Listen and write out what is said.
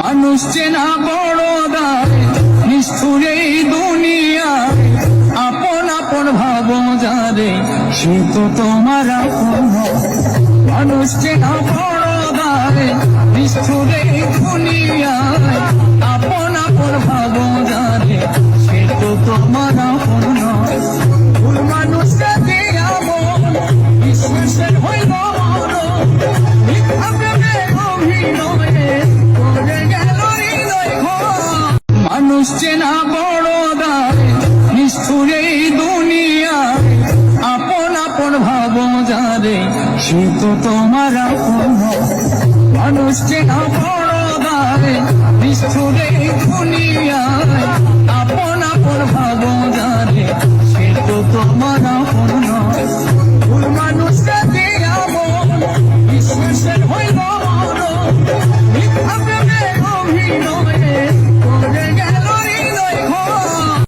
মানুষ চেনা বড় দায়, নিষ্ঠুর এই দুনিয়ায়, আপন আপন ভাবো যারে সে তো তোমার আপন। মানুষ চেনা বড় দায়, নিষ্ঠুর এই দুনিয়ায়, আপন আপন ভাবো যারে সে তো তোমার আপন। ভুল মানুষকে দিয়া মন বিশ্বাসের হইল মরণ, মিথ্যা প্রেমের অভিনয়ে করে গেল হৃদয় ঘর। মানুষ চেনা বড় দায়, নিষ্ঠুর এই দুনিয়ায়, আপন আপন ভাবো যারে সে তো তোমার আপন। মানুষ চেনা বড়